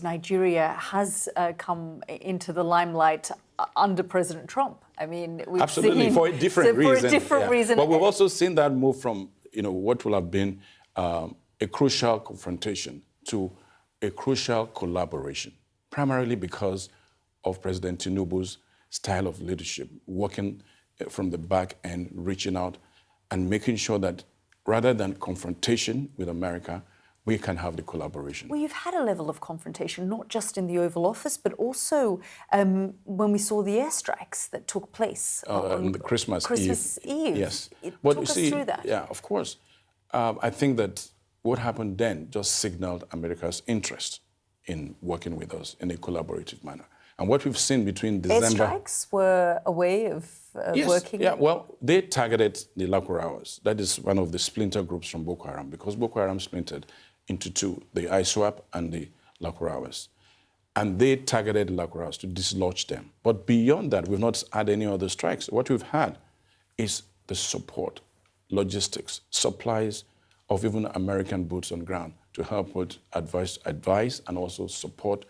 Nigeria has come into the limelight under President Trump. I mean, we've absolutely seen, for a different reason. For a different reason. But we've also seen that move from what will have been a crucial confrontation to a crucial collaboration, primarily because of President Tinubu's style of leadership, working from the back and reaching out and making sure that rather than confrontation with America, we can have the collaboration. Well, you've had a level of confrontation, not just in the Oval Office, but also when we saw the airstrikes that took place on the Christmas Eve. Yes. Talk us through that. Yeah, of course. I think that what happened then just signaled America's interest in working with us in a collaborative manner. And what we've seen between December... Airstrikes were a way of working? Yeah, well, they targeted the Lakurawas. That is one of the splinter groups from Boko Haram, because Boko Haram splintered into two, the ISWAP and the Lakurawas. And they targeted the Lakurawas to dislodge them. But beyond that, we've not had any other strikes. What we've had is the support, logistics, supplies of even American boots on ground to help with advice and also support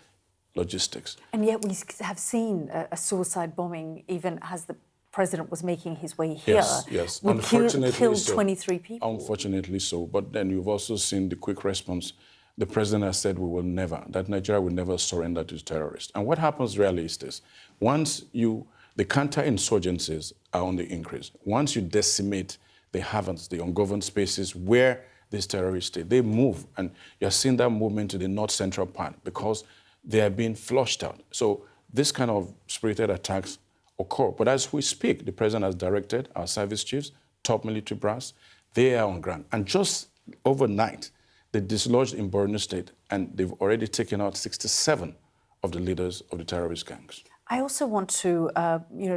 logistics. And yet we have seen a suicide bombing even as the president was making his way here. Yes. We killed 23 people. Unfortunately so. But then you've also seen the quick response. The president has said that Nigeria will never surrender to terrorists. And what happens really is this. Once the counter-insurgencies are on the increase. Once you decimate the havens, the ungoverned spaces where these terrorists stay, they move. And you're seeing that movement to the north-central part because they are being flushed out. So this kind of spirited attacks occur. But as we speak, the president has directed our service chiefs, top military brass, they are on ground. And just overnight, they dislodged in Borno State, and they've already taken out 67 of the leaders of the terrorist gangs. I also want to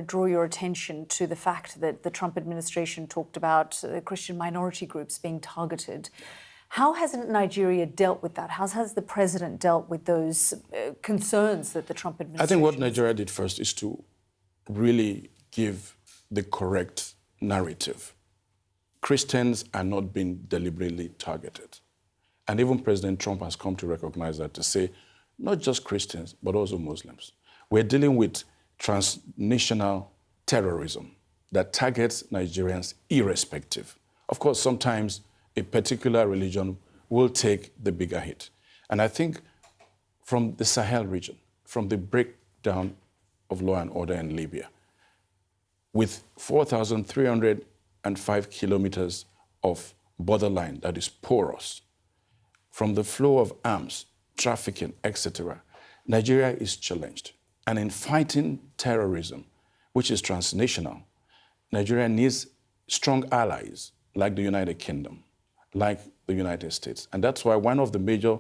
draw your attention to the fact that the Trump administration talked about Christian minority groups being targeted. How has Nigeria dealt with that? How has the president dealt with those concerns that the Trump administration... I think what Nigeria did first is to really give the correct narrative. Christians are not being deliberately targeted. And even President Trump has come to recognize that, to say, not just Christians, but also Muslims. We're dealing with transnational terrorism that targets Nigerians irrespective. Of course, sometimes a particular religion will take the bigger hit. And I think from the Sahel region, from the breakdown of law and order in Libya, with 4,305 kilometers of borderline that is porous, from the flow of arms, trafficking, etc., Nigeria is challenged. And in fighting terrorism, which is transnational, Nigeria needs strong allies like the United Kingdom, like the United States. And that's why one of the major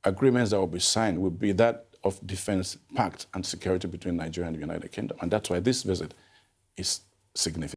agreements that will be signed will be that of defense pact and security between Nigeria and the United Kingdom. And that's why this visit is significant.